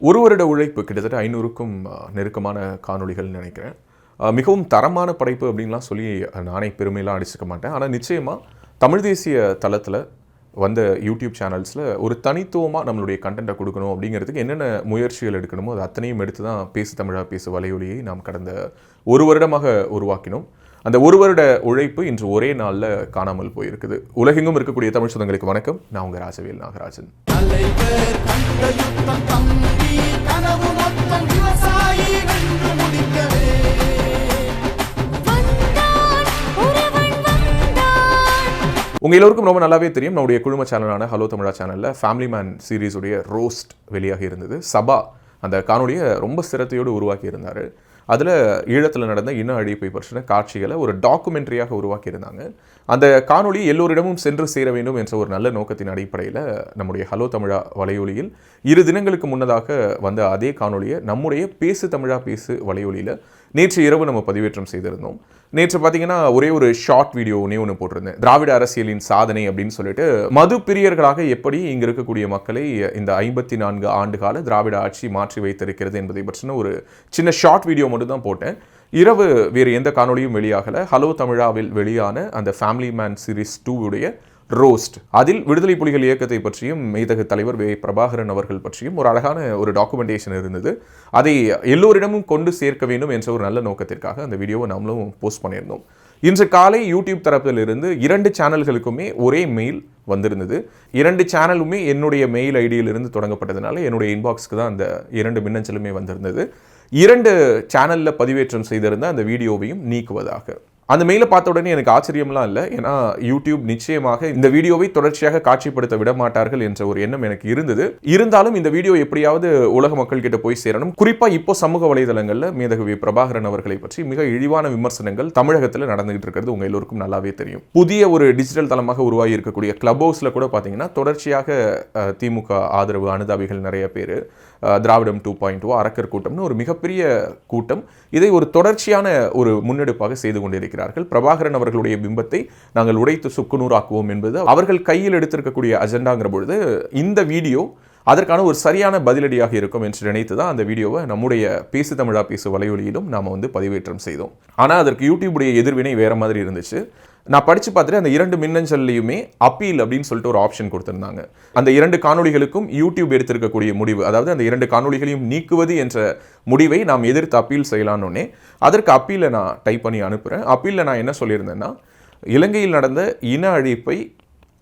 ஒரு வருட உழைப்பு கிட்டத்தட்ட 500க்கும் நெருக்கமான காணொளிகள்னு நினைக்கிறேன். மிகவும் தரமான படைப்பு அப்படின்லாம் சொல்லி நானே பெருமையெல்லாம் அடிச்சுக்க மாட்டேன். ஆனால் நிச்சயமாக தமிழ் தேசிய தளத்தில் வந்த யூடியூப் சேனல்ஸில் ஒரு தனித்துவமாக நம்மளுடைய கண்டென்ட்டை கொடுக்கணும் அப்படிங்கிறதுக்கு என்னென்ன முயற்சிகள் எடுக்கணுமோ அது அத்தனையும் எடுத்து தான் பேசு தமிழா பேசு வலையொலியை நாம் கடந்த ஒரு வருடமாக உருவாக்கினோம். அந்த ஒரு வருட உழைப்பு இன்று ஒரே நாளில் காணாமல் போயிருக்குது. உலகெங்கும் இருக்கக்கூடிய தமிழ் சொந்தங்களுக்கு வணக்கம். நான் உங்கள் ராஜவேல் நாகராஜன். உங்கள் எல்லோருக்கும் ரொம்ப நல்லாவே தெரியும், நம்முடைய குழும சேனலான ஹலோ தமிழா சேனலில் ஃபேமிலி மேன் சீரீஸுடைய ரோஸ்ட் வெளியாகி இருந்தது. சபா அந்த காணொலியை ரொம்ப சிரத்தையோடு உருவாக்கி இருந்தார். அதில் ஈழத்தில் நடந்த இன அழிப்பை பற்றின காட்சிகளை ஒரு டாக்குமெண்ட்ரியாக உருவாக்கியிருந்தாங்க. அந்த காணொலி எல்லோரிடமும் சென்று சேர வேண்டும் என்ற ஒரு நல்ல நோக்கத்தின் அடிப்படையில் நம்முடைய ஹலோ தமிழா வலையொலியில் 2 தினங்களுக்கு முன்னதாக வந்த அதே காணொலியை நம்முடைய பேசு தமிழா பேசு வலையொலியில் நேற்று இரவு நம்ம பதிவேற்றம் செய்திருந்தோம். நேற்று பார்த்தீங்கன்னா ஒரே ஒரு ஷார்ட் வீடியோ ஒன்று போட்டிருந்தேன். திராவிட அரசியலின் சாதனை அப்படின்னு சொல்லிட்டு மது பிரியர்களாக எப்படி இங்கே இருக்கக்கூடிய மக்களை இந்த 54 ஆண்டு கால திராவிட ஆட்சி மாற்றி வைத்திருக்கிறது என்பதை பற்றின ஒரு சின்ன ஷார்ட் வீடியோ மட்டும் தான் போட்டேன். இரவு வேறு எந்த காணொலியும் வெளியாகலை. ஹலோ தமிழாவில் வெளியான அந்த ஃபேமிலி மேன் சீரீஸ் 2 உடைய ரோஸ்ட், அதில் விடுதலை புலிகள் இயக்கத்தை பற்றியும் மெய்தகு தலைவர் வே பிரபாகரன் அவர்கள் பற்றியும் ஒரு அழகான ஒரு டாக்குமெண்டேஷன் இருந்தது. அதை எல்லோரிடமும் கொண்டு சேர்க்க வேண்டும் என்ற ஒரு நல்ல நோக்கத்திற்காக அந்த வீடியோவை நம்மளும் போஸ்ட் பண்ணியிருந்தோம். இன்று காலை யூடியூப் தரப்பிலிருந்து 2 சேனல்களுக்குமே ஒரே மெயில் வந்திருந்தது. 2 சேனலுமே என்னுடைய மெயில் ஐடியிலிருந்து தொடங்கப்பட்டதுனால என்னுடைய இன்பாக்ஸ்க்கு தான் அந்த 2 மின்னஞ்சலுமே வந்திருந்தது. 2 சேனலில் பதிவேற்றம் செய்திருந்த அந்த வீடியோவையும் நீக்குவதாக. அந்த மெயிலை பார்த்த உடனே எனக்கு ஆச்சரியம்லாம் இல்லை. ஏன்னா யூடியூப் நிச்சயமாக இந்த வீடியோவை தொடர்ச்சியாக காட்சிப்படுத்த விட மாட்டார்கள் என்ற ஒரு எண்ணம் எனக்கு இருந்தது. இருந்தாலும் இந்த வீடியோ எப்படியாவது உலக மக்கள் கிட்ட போய் சேரணும். குறிப்பாக இப்போ சமூக வலைதளங்களில் மேதகு பிரபாகரன் அவர்களை பற்றி மிக இழிவான விமர்சனங்கள் தமிழகத்தில் நடந்துகிட்டு இருக்கிறது உங்க எல்லோருக்கும் நல்லாவே தெரியும். புதிய ஒரு டிஜிட்டல் தளமாக உருவாகி இருக்கக்கூடிய கிளப் ஹவுஸில் கூட பார்த்தீங்கன்னா தொடர்ச்சியாக திமுக ஆதரவு அனுதாபிகள் நிறைய பேர், திராவிடம் 2.0 அரக்கர் கூட்டம்னு ஒரு மிகப்பெரிய கூட்டம் இதை ஒரு தொடர்ச்சியான ஒரு முன்னெடுப்பாக செய்து கொண்டிருக்கிறார்கள். பிரபாகரன் அவர்களுடைய பிம்பத்தை நாங்கள் உடைத்து சுக்குநூறாக்குவோம் என்பது அவர்கள் கையில் எடுத்திருக்கக்கூடிய அஜெண்டாங்கிற பொழுது இந்த வீடியோ அதற்கான ஒரு சரியான பதிலடியாக இருக்கும் என்று நினைத்து தான் அந்த வீடியோவை நம்முடைய பேசு தமிழா பேசு வலையொலியிலும் நாம் பதிவேற்றம் செய்தோம். ஆனால் அதற்கு யூடியூபுடைய எதிர்வினை வேற மாதிரி இருந்துச்சு. நான் படித்து பார்த்துட்டு அந்த 2 மின்னஞ்சல்லையுமே அப்பீல் அப்படின்னு சொல்லிட்டு ஒரு ஆப்ஷன் கொடுத்துருந்தாங்க. அந்த 2 காணொலிகளுக்கும் யூடியூப் எடுத்திருக்கக்கூடிய முடிவு, அதாவது அந்த 2 காணொலிகளையும் நீக்குவது என்ற முடிவை நாம் எதிர்த்து அப்பீல் செய்யலான்னொன்னே அதற்கு அப்பீலை நான் டைப் பண்ணி அனுப்புகிறேன். அப்பீலில் நான் என்ன சொல்லியிருந்தேன்னா, இலங்கையில் நடந்த இன அழிப்பை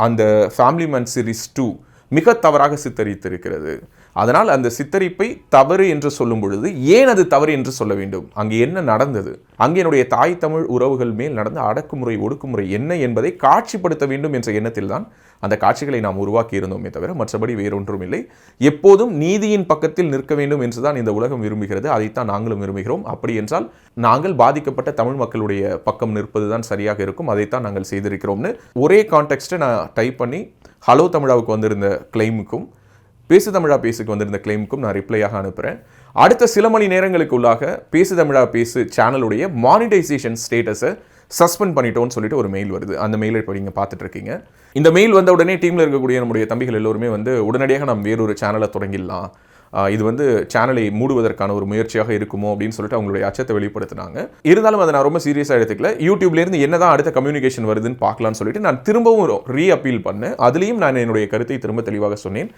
அந்த ஃபேமிலி மேன் சீரீஸ் 2 மிக தவறாக சித்தரித்திருக்கிறது. அதனால் அந்த சித்தரிப்பை தவறு என்று சொல்லும் பொழுது ஏன் அது தவறு என்று சொல்ல வேண்டும்? அங்கே என்ன நடந்தது? அங்கே என்னுடைய தாய் தமிழ் உறவுகள் மேல் நடந்த அடக்குமுறை ஒடுக்குமுறை என்ன என்பதை காட்சிப்படுத்த வேண்டும் என்ற எண்ணத்தில் தான் அந்த காட்சிகளை நாம் உருவாக்கி இருந்தோமே தவிர மற்றபடி வேறொன்றும் இல்லை. எப்போதும் நீதியின் பக்கத்தில் நிற்க வேண்டும் என்றுதான் இந்த உலகம் விரும்புகிறது. அதைத்தான் நாங்களும் விரும்புகிறோம். அப்படி என்றால் நாங்கள் பாதிக்கப்பட்ட தமிழ் மக்களுடைய பக்கம் நிற்பது தான் சரியாக இருக்கும். அதைத்தான் நாங்கள் செய்திருக்கிறோம்னு ஒரே கான்டெக்ஸ்ட்டை நான் டைப் பண்ணி ஹலோ தமிழாவுக்கு வந்திருந்த கிளைமுக்கும் பேசு தமிழா பேசுக்கு வந்திருந்த கிளைமுக்கும் நான் ரிப்ளையாக அனுப்புகிறேன். அடுத்த சில மணி நேரங்களுக்கு உள்ளாக பேசு தமிழா பேசு சேனலுடைய மானிட்டைசேஷன் ஸ்டேட்டஸை சஸ்பெண்ட் பண்ணிட்டோன்னு சொல்லிட்டு ஒரு மெயில் வருது. அந்த மெயிலை இப்போ நீங்கள் பார்த்துட்டு இருக்கீங்க. இந்த மெயில் வந்த உடனே டீமில் இருக்கக்கூடிய நம்முடைய தம்பிகள் எல்லோருமே உடனடியாக நாம் வேறொரு சேனலை தொடங்கிடலாம், இது சேனலை மூடுவதற்கான ஒரு முயற்சியாக இருக்குமோ அப்படின்னு சொல்லிட்டு அவங்களுடைய அச்சத்தை வெளிப்படுத்தினாங்க. இருந்தாலும் அதை நான் ரொம்ப சீரியஸாக எடுத்துக்கல. யூடியூப்லேருந்து என்னதான் அடுத்த கம்யூனிகேஷன் வருதுன்னு பார்க்கலான்னு சொல்லிட்டு நான் திரும்பவும் ரீஅப்பீல் பண்ணேன். அதுலேயும் நான் என்னுடைய கருத்தை திரும்ப தெளிவாக சொன்னேன்.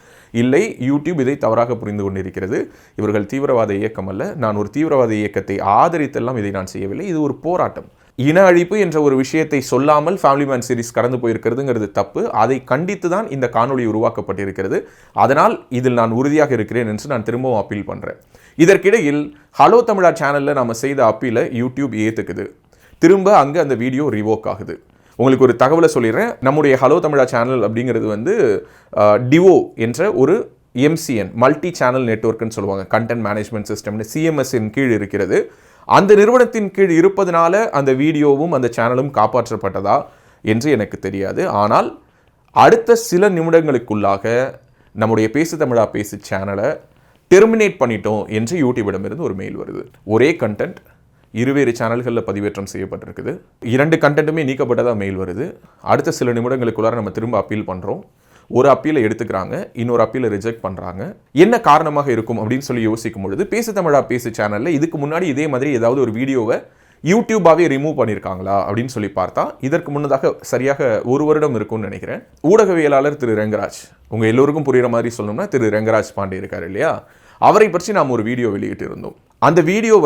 இல்லை, யூடியூப் இதை தவறாக புரிந்து கொண்டிருக்கிறது. இவர்கள் தீவிரவாத இயக்கம் அல்ல. நான் ஒரு தீவிரவாத இயக்கத்தை ஆதரித்தெல்லாம் இதை நான் செய்யவில்லை. இது ஒரு போராட்டம். இன அழிப்பு என்ற ஒரு விஷயத்தை சொல்லாமல் ஃபேமிலி மேன் சீரிஸ் கடந்து போயிருக்கிறதுங்கிறது தப்பு. அதை கண்டித்து தான் இந்த காணொலி உருவாக்கப்பட்டிருக்கிறது. அதனால் இதில் நான் உறுதியாக இருக்கிறேன் என்று நான் திரும்பவும் அப்பீல் பண்ணுறேன். இதற்கிடையில் ஹலோ தமிழா சேனலில் நாம் செய்த அப்பீலை யூடியூப் ஏற்றுக்குது. திரும்ப அங்கே அந்த வீடியோ ரிவோக் ஆகுது. உங்களுக்கு ஒரு தகவலை சொல்லிடுறேன். நம்முடைய ஹலோ தமிழா சேனல் அப்படிங்கிறது டிவோ என்ற ஒரு MCN மல்டி சேனல் நெட்வொர்க்னு சொல்லுவாங்க, கண்டென்ட் மேனேஜ்மெண்ட் சிஸ்டம்னு CMSன் கீழ் இருக்கிறது. அந்த நிறுவனத்தின் கீழ் இருப்பதனால அந்த வீடியோவும் அந்த சேனலும் காப்பாற்றப்பட்டதா என்று எனக்கு தெரியாது. ஆனால் அடுத்த சில நிமிடங்களுக்குள்ளாக நம்முடைய பேசு தமிழா பேசு சேனலை டெர்மினேட் பண்ணிட்டோம் என்று யூடியூபிடமிருந்து ஒரு மெயில் வருது. ஒரே கண்டென்ட் இருவேறு சேனல்களில் பதிவேற்றம் செய்யப்பட்டிருக்குது. 2 கண்டென்ட்டுமே நீக்கப்பட்டதாக மெயில் வருது. அடுத்த சில நிமிடங்களுக்குள்ளார நம்ம திரும்ப அப்பீல் பண்ணுறோம். ஒரு அப்பீலை எடுத்துக்கிறாங்க, இன்னொரு அப்பீலை ரிஜெக்ட் பண்ணுறாங்க. என்ன காரணமாக இருக்கும் அப்படின்னு சொல்லி யோசிக்கும் பொழுது பேசு தமிழா பேசு சேனலில் இதுக்கு முன்னாடி இதே மாதிரி ஏதாவது ஒரு வீடியோவை யூடியூபாகவே ரிமூவ் பண்ணியிருக்காங்களா அப்படின்னு சொல்லி பார்த்தா இதற்கு முன்னதாக சரியாக 1 வருடம் இருக்கும்னு நினைக்கிறேன். ஊடகவியலாளர் திரு ரெங்கராஜ், உங்கள் எல்லோருக்கும் புரிகிற மாதிரி சொல்லணும்னா திரு ரெங்கராஜ் பாண்டே இருக்கார் இல்லையா, அவரை பற்றி நாம் ஒரு வீடியோ வெளியிட்டு இருந்தோம். அந்த வீடியோ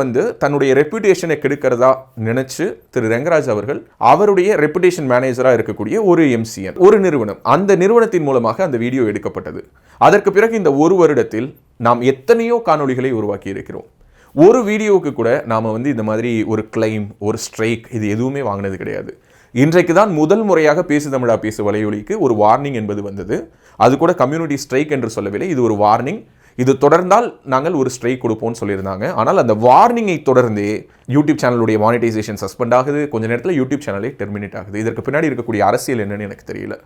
தன்னுடைய ரெப்யூட்டேஷனை கெடுக்கிறதா நினைச்சு திரு ரெங்கராஜ் அவர்கள் அவருடைய ரெப்யூட்டேஷன் மேனேஜராக இருக்கக்கூடிய ஒரு எம்சிஎன் ஒரு நிறுவனம், அந்த நிறுவனத்தின் மூலமாக அந்த வீடியோ எடுக்கப்பட்டது. அதற்கு பிறகு இந்த 1 வருடத்தில் நாம் எத்தனையோ காணொளிகளை உருவாக்கி இருக்கிறோம். ஒரு வீடியோவுக்கு கூட நாம் இந்த மாதிரி ஒரு கிளைம், ஒரு ஸ்ட்ரைக் இது எதுவுமே வாங்கினது கிடையாது. இன்றைக்கு தான் முதல் முறையாக பேசு தமிழா பேசு வலையொலிக்கு ஒரு வார்னிங் என்பது வந்தது. அது கூட கம்யூனிட்டி ஸ்ட்ரைக் என்று சொல்லவில்லை, இது ஒரு வார்னிங். இது தொடர்ந்தால் நாங்கள் ஒரு ஸ்ட்ரைக் கொடுப்போம்னு சொல்லியிருந்தாங்க. ஆனால் அந்த வார்னிங்கை தொடர்ந்தே யூடியூப் சேனலுடைய மானிட்டைசேஷன் சஸ்பெண்ட் ஆகுது, கொஞ்ச நேரத்தில் யூடியூப் சேனலே டெர்மினேட் ஆகுது. இதற்கு பின்னாடி இருக்கக்கூடிய அரசியல் என்னன்னு எனக்கு தெரியல.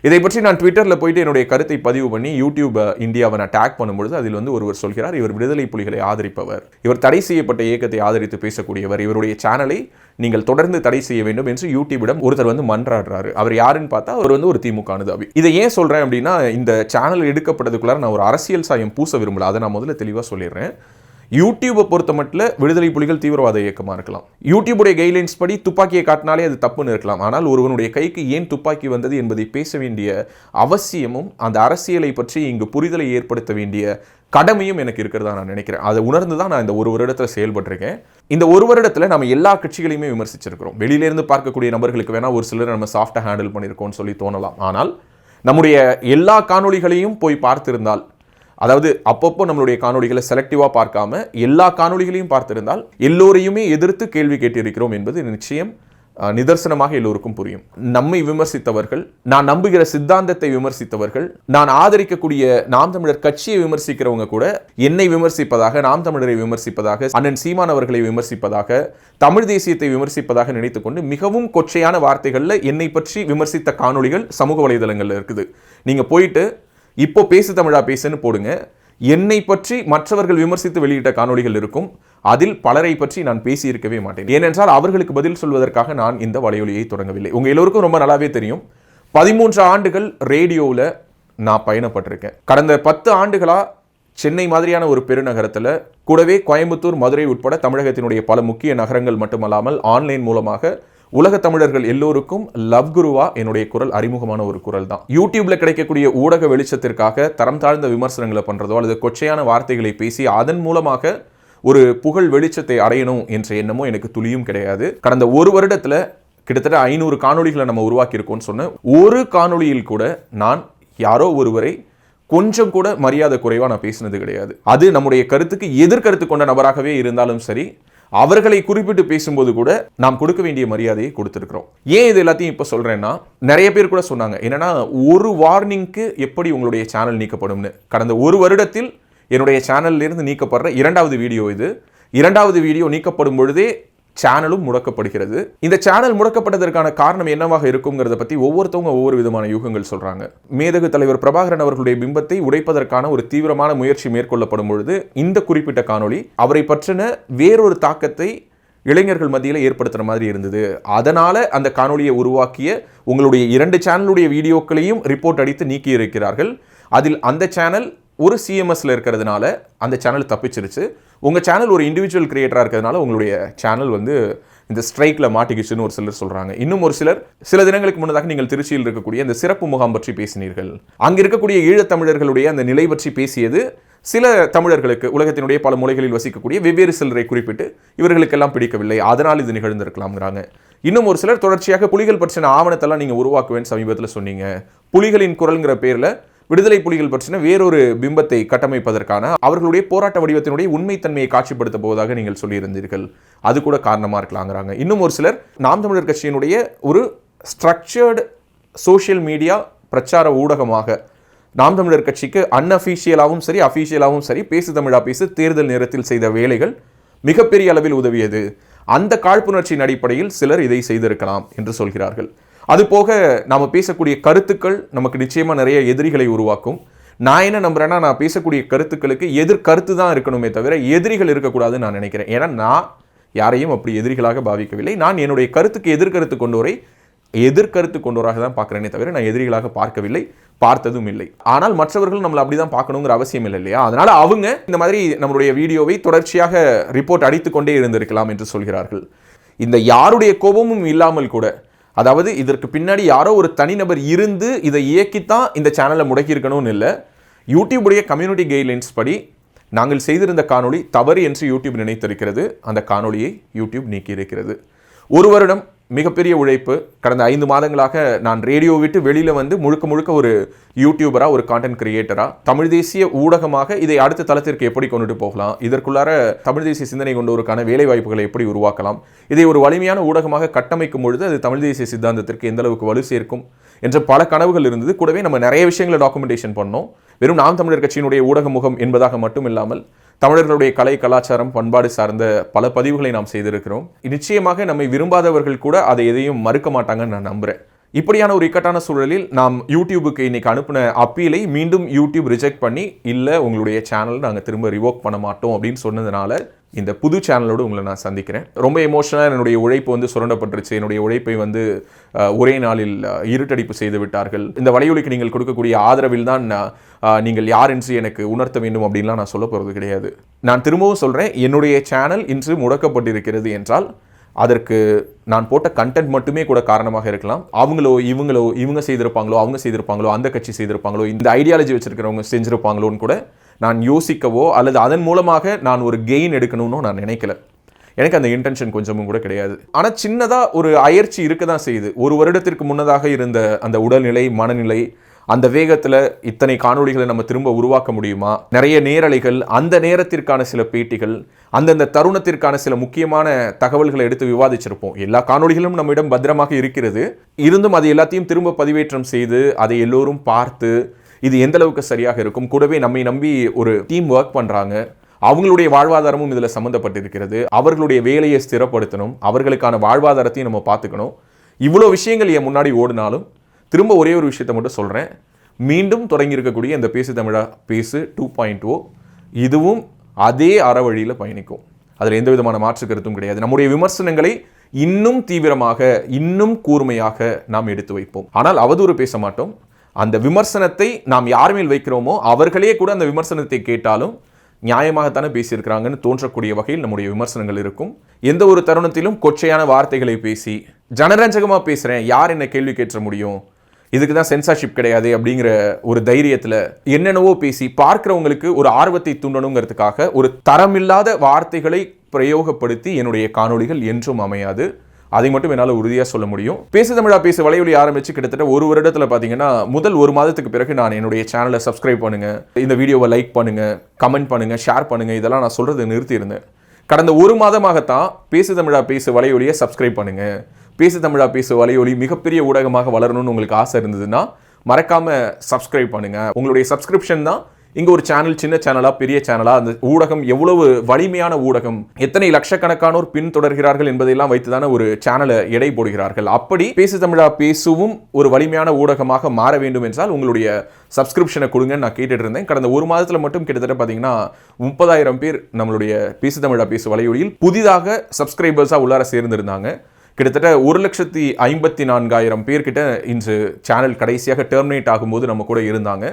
இதை பற்றி நான் ட்விட்டரில் போயிட்டு என்னுடைய கருத்தை பதிவு பண்ணி யூடியூப் இந்தியாவை நான் டேக் பண்ணும்பொழுது அதில் ஒருவர் சொல்கிறார், இவர் விடுதலை புலிகளை ஆதரிப்பவர், இவர் தடை செய்யப்பட்ட இயக்கத்தை ஆதரித்து பேசக்கூடியவர், இவருடைய சேனலை நீங்கள் தொடர்ந்து தடை செய்ய வேண்டும் என்று யூடியூபிடம் ஒருத்தர் மன்றாடுறாரு. அவர் யாருன்னு பார்த்தா அவர் ஒரு திமுக அனுதாபி. இதை ஏன் சொல்றேன் அப்படின்னா, இந்த சேனல் எடுக்கப்பட்டதுக்குள்ளார நான் ஒரு அரசியல் சாயம் பூச விரும்பல, அதை நான் முதல்ல தெளிவாக சொல்லிடுறேன். யூடியூபை பொறுத்த மட்டும் விடுதலை புலிகள் தீவிரவாத இயக்கமாக இருக்கலாம். யூடியூபுடைய கைட்லைன்ஸ் படி துப்பாக்கியை காட்டினாலே அது தப்புன்னு இருக்கலாம். ஆனால் ஒருவனுடைய கைக்கு ஏன் துப்பாக்கி வந்தது என்பதை பேச வேண்டிய அவசியமும் அந்த அரசியலை பற்றி இங்கு புரிதலை ஏற்படுத்த வேண்டிய கடமையும் எனக்கு இருக்கிறதா நான் நினைக்கிறேன். அதை உணர்ந்து தான் நான் இந்த 1 வருடத்தில் செயல்பட்டிருக்கேன். இந்த 1 வருடத்தில் நம்ம எல்லா கட்சிகளையுமே விமர்சிச்சிருக்கிறோம். வெளியிலேருந்து பார்க்கக்கூடிய நபர்களுக்கு வேணா ஒரு சிலர் நம்ம சாஃப்டாக ஹேண்டில் பண்ணியிருக்கோம்னு சொல்லி தோணலாம். ஆனால் நம்முடைய எல்லா காணொளிகளையும் போய் பார்த்திருந்தால், அதாவது அப்பப்போ நம்மளுடைய காணொளிகளை செலக்டிவாக பார்க்காம எல்லா காணொளிகளையும் பார்த்திருந்தால் எல்லோரையுமே எதிர்த்து கேள்வி கேட்டிருக்கிறோம் என்பது நிச்சயம் நிதர்சனமாக எல்லோருக்கும் புரியும். நம்மை விமர்சித்தவர்கள், நான் நம்புகிற சித்தாந்தத்தை விமர்சித்தவர்கள், நான் ஆதரிக்கக்கூடிய நாம் தமிழர் கட்சியை விமர்சிக்கிறவங்க கூட என்னை விமர்சிப்பதாக, நாம் தமிழரை விமர்சிப்பதாக, அண்ணன் சீமான் அவர்களை விமர்சிப்பதாக, தமிழ் தேசியத்தை விமர்சிப்பதாக நினைத்துக்கொண்டு மிகவும் கொச்சையான வார்த்தைகளில் என்னை பற்றி விமர்சித்த காணொளிகள் சமூக வலைதளங்களில் இருக்குது. நீங்க போயிட்டு இப்போ பேசு தமிழா பேசுன்னு போடுங்க, என்னை பற்றி மற்றவர்கள் விமர்சித்து வெளியிட்ட காணொளிகள் இருக்கும். அதில் பலரை பற்றி நான் பேசியிருக்கவே மாட்டேன். ஏனென்றால் அவர்களுக்கு பதில் சொல்வதற்காக நான் இந்த வலையொலியை தொடங்கவில்லை. உங்க எல்லோருக்கும் ரொம்ப நல்லாவே தெரியும், 13 ஆண்டுகள் ரேடியோவில் நான் பயணப்பட்டிருக்கேன். கடந்த 10 ஆண்டுகளா சென்னை மாதிரியான ஒரு பெருநகரத்தில், கூடவே கோயம்புத்தூர், மதுரை உட்பட தமிழகத்தினுடைய பல முக்கிய நகரங்கள் மட்டுமல்லாமல் ஆன்லைன் மூலமாக உலக தமிழர்கள் எல்லோருக்கும் லவ் குருவா என்னுடைய குரல் அறிமுகமான ஒரு குரல் தான். யூடியூப்ல கிடைக்கக்கூடிய ஊடக வெளிச்சத்திற்காக தரம் தாழ்ந்த விமர்சனங்களை பண்றதோ அல்லது கொச்சையான வார்த்தைகளை பேசி அதன் மூலமாக ஒரு புகழ் வெளிச்சத்தை அடையணும் என்ற எண்ணமோ எனக்கு துளியும் கிடையாது. கடந்த 1 வருடத்துல கிட்டத்தட்ட 500 காணொளிகளை நம்ம உருவாக்கி இருக்கோம்னு சொன்ன ஒரு காணொளியில் கூட நான் யாரோ ஒருவரை கொஞ்சம் கூட மரியாதை குறைவா நான் பேசினது கிடையாது. அது நம்முடைய கருத்துக்கு எதிர்கருத்து கொண்ட நபராகவே இருந்தாலும் சரி, அவர்களை குறிப்பிட்டு பேசும்போது கூட நாம் கொடுக்க வேண்டிய மரியாதையை கொடுத்திருக்கிறோம். ஏன் இது எல்லாத்தையும் இப்போ சொல்றேன்னா, நிறைய பேர் கூட சொன்னாங்க என்னன்னா, ஒரு வார்னிங்க்கு எப்படி உங்களுடைய சேனல் நீக்கப்படும்னு. கடந்த 1 வருடத்தில் என்னுடைய சேனல்ல இருந்து நீக்கப்படுற 2வது வீடியோ இது. 2வது வீடியோ நீக்கப்படும் பொழுதே சேனலும் முடக்கப்படுகிறது. இந்த சேனல் முடக்கப்பட்டதற்கான காரணம் என்னவாக இருக்குங்கிறத பத்தி ஒவ்வொருத்தவங்க ஒவ்வொரு விதமான யூகங்கள் சொல்றாங்க. மேதகு தலைவர் பிரபாகரன் அவர்களுடைய பிம்பத்தை உடைப்பதற்கான ஒரு தீவிரமான முயற்சி மேற்கொள்ளப்படும் பொழுது இந்த குறிப்பிட்ட காணொளி அவரை பற்றின வேறொரு தாக்கத்தை இளைஞர்கள் மத்தியில் ஏற்படுத்துற மாதிரி இருந்தது. அதனால அந்த காணொலியை உருவாக்கிய உங்களுடைய 2 சேனலுடைய வீடியோக்களையும் ரிப்போர்ட் அடித்து நீக்கி இருக்கிறார்கள். அதில் அந்த சேனல் ஒரு சிஎம்எஸ்ல இருக்கிறதுனால அந்த சேனல் தப்பிச்சிருச்சு. உங்க சேனல் ஒரு இண்டிவிஜுவல் கிரியேட்டரா இருக்கிறதுனால உங்களுடைய சேனல் இந்த ஸ்ட்ரைக்ல மாட்டிக்கிச்சுன்னு ஒரு சிலர் சொல்றாங்க. இன்னும் ஒரு சிலர், சில தினங்களுக்கு முன்னதாக நீங்கள் திருச்சியில் இருக்கக்கூடிய அந்த சிறப்பு முகாம் பற்றி பேசினீர்கள், அங்க இருக்கக்கூடிய ஈழத்தமிழர்களுடைய அந்த நிலை பற்றி பேசியது சில தமிழர்களுக்கு, உலகத்தினுடைய பல மூலைகளில் வசிக்கக்கூடிய வெவ்வேறு சிலரை குறிப்பிட்டு இவர்களுக்கெல்லாம் பிடிக்கவில்லை, அதனால் இது நிகழ்ந்திருக்கலாம்ங்கிறாங்க. இன்னும் ஒரு சிலர் தொடர்ச்சியாக புலிகள் பற்றின ஆவணத்தெல்லாம் நீங்க உருவாக்குவேன்னு சமீபத்தில் சொன்னீங்க, புலிகளின் குரல்ங்கிற பேர்ல விடுதலை புலிகள் பற்றின வேறொரு பிம்பத்தை கட்டமைப்பதற்கான அவர்களுடைய போராட்ட வடிவத்தினுடைய உண்மைத்தன்மையை காட்சிப்படுத்த போவதாக நீங்கள் சொல்லியிருந்தீர்கள், அது கூட காரணமாக இருக்கலாங்கிறாங்க. இன்னும் ஒரு சிலர் நாம் தமிழர் கட்சியினுடைய ஒரு ஸ்ட்ரக்சர்டு சோஷியல் மீடியா பிரச்சார ஊடகமாக நாம் தமிழர் கட்சிக்கு அன்அஃபீஷியலாகவும் சரி அஃபீஷியலாகவும் சரி பேசு தமிழா பேசு தேர்தல் நேரத்தில் செய்த வேலைகள் மிகப்பெரிய அளவில் உதவியது. அந்த காழ்ப்புணர்ச்சியின் அடிப்படையில் சிலர் இதை செய்திருக்கலாம் என்று சொல்கிறார்கள். அதுபோக நாம் பேசக்கூடிய கருத்துக்கள் நமக்கு நிச்சயமாக நிறைய எதிரிகளை உருவாக்கும். நான் என்ன நம்புறேன்னா, நான் பேசக்கூடிய கருத்துக்களுக்கு எதிர்கருத்து தான் இருக்கணுமே தவிர எதிரிகள் இருக்கக்கூடாதுன்னு நான் நினைக்கிறேன். ஏன்னா நான் யாரையும் அப்படி எதிரிகளாக பாவிக்கவில்லை. நான் என்னுடைய கருத்துக்கு எதிர்கருத்து கொண்டோரை எதிர்கருத்து கொண்டோராக தான் பார்க்குறேனே தவிர நான் எதிரிகளாக பார்க்கவில்லை. பார்த்ததும் இல்லை. ஆனால் மற்றவர்கள் நம்மளை அப்படிதான் பார்க்கணுங்கிற அவசியம் இல்லை இல்லையா? அதனால அவங்க இந்த மாதிரி நம்மளுடைய வீடியோவை தொடர்ச்சியாக ரிப்போர்ட் அடித்துக் கொண்டே இருந்திருக்கலாம் என்று சொல்கிறார்கள். இந்த யாருடைய கோபமும் இல்லாமல் கூட, அதாவது இதற்கு பின்னாடி யாரோ ஒரு தனிநபர் இருந்து இதை இயக்கித்தான் இந்த சேனலை முடக்கியிருக்கணும்னு இல்லை. யூடியூபுடைய கம்யூனிட்டி கைட்லைன்ஸ் படி நாங்கள் செய்திருந்த காணொளி தவறு என்று யூடியூப் நினைத்திருக்கிறது. அந்த காணொளியை யூடியூப் நீக்கியிருக்கிறது. ஒரு வருடம் மிகப்பெரிய உழைப்பு. கடந்த 5 மாதங்களாக நான் ரேடியோ விட்டு வெளியில் வந்து முழுக்க முழுக்க ஒரு யூடியூபராக, ஒரு கான்டென்ட் கிரியேட்டராக, தமிழ் தேசிய ஊடகமாக இதை அடுத்த தளத்திற்கு எப்படி கொண்டுட்டு போகலாம், இதற்குள்ளார தமிழ் தேசிய சிந்தனை கொண்டோருக்கான வேலை வாய்ப்புகளை எப்படி உருவாக்கலாம், இதை ஒரு வலிமையான ஊடகமாக கட்டமைக்கும் பொழுது அது தமிழ் தேசிய சித்தாந்தத்திற்கு எந்த அளவுக்கு வலு சேர்க்கும் என்ற பல கனவுகள் இருந்தது. கூடவே நம்ம நிறைய விஷயங்களை டாக்குமெண்டேஷன் பண்ணோம். வெறும் நாம் தமிழர் கட்சியினுடைய ஊடக முகம் என்பதாக மட்டும் இல்லாமல் தமிழர்களுடைய கலை, கலாச்சாரம், பண்பாடு சார்ந்த பல பதிவுகளை நாம் செய்திருக்கிறோம். நிச்சயமாக நம்மை விரும்பாதவர்கள் கூட அதை எதையும் மறுக்க மாட்டாங்கன்னு நான் நம்புறேன். இப்படியான ஒரு இக்கட்டான சூழலில் நாம் யூடியூபுக்கு இன்னைக்கு அனுப்பின அப்பீலை மீண்டும் யூடியூப் ரிஜெக்ட் பண்ணி, இல்லை உங்களுடைய சேனல் நாங்கள் திரும்ப ரிவோக் பண்ண மாட்டோம் அப்படின்னு சொன்னதுனால இந்த புது சேனலோடு உங்களை நான் சந்திக்கிறேன். ரொம்ப எமோஷனலாக என்னுடைய உழைப்பு வந்து சுரண்டப்பட்டுருச்சு. என்னுடைய உழைப்பை வந்து ஒரே நாளில் இருட்டடிப்பு செய்து விட்டார்கள். இந்த வலையொலிக்கு நீங்கள் கொடுக்கக்கூடிய ஆதரவில் தான் நீங்கள் யார் என்று எனக்கு உணர்த்த வேண்டும் அப்படின்லாம் நான் சொல்ல போகிறது கிடையாது. நான் திரும்பவும் சொல்கிறேன், என்னுடைய சேனல் இன்று முடக்கப்பட்டிருக்கிறது என்றால் அதற்கு நான் போட்ட கண்டென்ட் மட்டுமே கூட காரணமாக இருக்கலாம். அவங்களோ இவங்க செய்திருப்பாங்களோ, அவங்க செய்திருப்பாங்களோ, அந்த கட்சி செய்திருப்பாங்களோ, இந்த ஐடியாலஜி வச்சிருக்கிறவங்க செஞ்சிருப்பாங்களோன்னு கூட நான் யோசிக்கவோ அல்லது அதன் மூலமாக நான் ஒரு கெயின் எடுக்கணும்னு நான் நினைக்கல. எனக்கு அந்த இன்டென்ஷன் கொஞ்சமும் கூட கிடையாது. ஆனால் சின்னதாக ஒரு அயற்சி இருக்க தான் செய்யுது. ஒரு வருடத்திற்கு முன்னதாக இருந்த அந்த உடல்நிலை, மனநிலை, அந்த வேகத்தில் இத்தனை காணொளிகளை நம்ம திரும்ப உருவாக்க முடியுமா? நிறைய நேரலைகள், அந்த நேரத்திற்கான சில பேட்டிகள், அந்தந்த தருணத்திற்கான சில முக்கியமான தகவல்களை எடுத்து விவாதிச்சிருப்போம். எல்லா காணொளிகளும் நம்மிடம் பத்திரமாக இருக்கிறது. இருந்தும் அது எல்லாத்தையும் திரும்ப பதிவேற்றம் செய்து அதை எல்லோரும் பார்த்து இது எந்த அளவுக்கு சரியாக இருக்கும், கூடவே நம்மை நம்பி ஒரு டீம் ஒர்க் பண்ணுறாங்க, அவங்களுடைய வாழ்வாதாரமும் இதில் சம்மந்தப்பட்டிருக்கிறது. அவர்களுடைய வேலையை ஸ்திரப்படுத்தணும், அவர்களுக்கான வாழ்வாதாரத்தையும் நம்ம பார்த்துக்கணும். இவ்வளோ விஷயங்கள் என் முன்னாடி ஓடினாலும் திரும்ப ஒரே ஒரு விஷயத்தை மட்டும் சொல்கிறேன். மீண்டும் தொடங்கியிருக்கக்கூடிய இந்த பேசு தமிழா பேசு 2.0 இதுவும் அதே அறவழியில் பயணிக்கும். அதில் எந்த விதமான மாற்று கருத்தும் கிடையாது. நம்முடைய விமர்சனங்களை இன்னும் தீவிரமாக, இன்னும் கூர்மையாக நாம் எடுத்து வைப்போம். ஆனால் அவதூறு பேச மாட்டோம். அந்த விமர்சனத்தை நாம் யார் மேல் வைக்கிறோமோ அவர்களே கூட அந்த விமர்சனத்தை கேட்டாலும் நியாயமாகத்தானே பேசியிருக்கிறாங்கன்னு தோன்றக்கூடிய வகையில் நம்முடைய விமர்சனங்கள் இருக்கும். எந்த ஒரு தருணத்திலும் கொச்சையான வார்த்தைகளை பேசி ஜனரஞ்சகமாக பேசுகிறேன், யார் என்ன கேள்வி கேட்க முடியும், இதுக்கு தான் சென்சார்ஷிப் கிடையாது அப்படிங்கிற ஒரு தைரியத்தில் என்னென்னவோ பேசி பார்க்குறவங்களுக்கு ஒரு ஆர்வத்தை தூண்டணுங்கிறதுக்காக ஒரு தரமில்லாத வார்த்தைகளை பிரயோகப்படுத்தி என்னுடைய காணொளிகள் என்றும் அமையாது. அதை மட்டும் என்னால் உறுதியாக சொல்ல முடியும். பேசு தமிழா பேசு வலையொலி ஆரம்பித்து கிட்டத்தட்ட ஒரு வருடத்தில் பார்த்தீங்கன்னா முதல் 1 மாதத்துக்கு பிறகு நான் என்னுடைய சேனலை சப்ஸ்கிரைப் பண்ணுங்கள், இந்த வீடியோவை லைக் பண்ணுங்கள், கமெண்ட் பண்ணுங்கள், ஷேர் பண்ணுங்கள், இதெல்லாம் நான் சொல்கிறத நிறுத்தியிருந்தேன். கடந்த 1 மாதமாகத்தான் பேசு தமிழா பேசு வலையொலியை சப்ஸ்கிரைப் பண்ணுங்கள், பேசு தமிழா பேசு வலையொலி மிகப்பெரிய ஊடகமாக வளரணும்னு உங்களுக்கு ஆசை இருந்ததுன்னா மறக்காமல் சப்ஸ்கிரைப் பண்ணுங்கள். உங்களுடைய சப்ஸ்கிரிப்ஷன் தான் இங்கே ஒரு சேனல் சின்ன சேனலா பெரிய சேனலா, அந்த ஊடகம் எவ்வளவு வலிமையான ஊடகம், எத்தனை லட்சக்கணக்கானோர் பின்தொடர்கிறார்கள் என்பதையெல்லாம் வைத்துதானே ஒரு சேனலை எடை போடுகிறார்கள். அப்படி பேசு தமிழா பேசுவும் ஒரு வலிமையான ஊடகமாக மாற வேண்டும் என்றால் உங்களுடைய சப்ஸ்கிரிப்ஷனை கொடுங்கன்னு நான் கேட்டுட்டு இருந்தேன். கடந்த 1 மாதத்தில் மட்டும் கிட்டத்தட்ட பார்த்தீங்கன்னா 30,000 பேர் நம்மளுடைய பேசு தமிழா பேசு வலையொலியில் புதிதாக சப்ஸ்கிரைபர்ஸாக உள்ளார சேர்ந்திருந்தாங்க. கிட்டத்தட்ட 1,54,000 பேர்கிட்ட இன்று சேனல் கடைசியாக டெர்மினேட் ஆகும்போது நம்ம கூட இருந்தாங்க.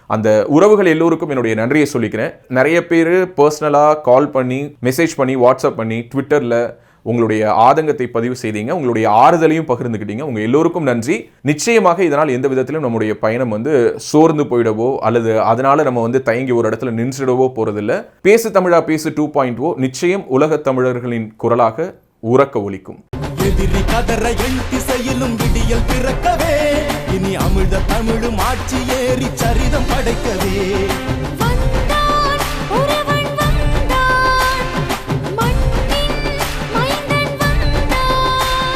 அந்த உறவுகள் எல்லோருக்கும் என்னுடைய நன்றியை சொல்லிக்கிறேன். நிறைய பேர் பர்சனலாக கால் பண்ணி, மெசேஜ் பண்ணி, வாட்ஸ்அப் பண்ணி, ட்விட்டரில் உங்களுடைய ஆதங்கத்தை பதிவு செய்தீங்க, உங்களுடைய ஆறுதலையும் பகிர்ந்துக்கிட்டீங்க. உங்கள் எல்லோருக்கும் நன்றி. நிச்சயமாக இதனால் எந்த விதத்திலும் நம்முடைய பயணம் சோர்ந்து போயிடவோ அல்லது அதனால நம்ம தயங்கி ஒரு இடத்துல நின்றுடவோ போறதில்லை. பேசு தமிழா பேசு 2.0 நிச்சயம் உலக தமிழர்களின் குரலாக உறக்க ஒலிக்கும். எதிரி கதற என் திசையிலும் விடியல் பிறக்கவே, இனி அமிழ்த தமிழும் ஆட்சி ஏறி சரிதம்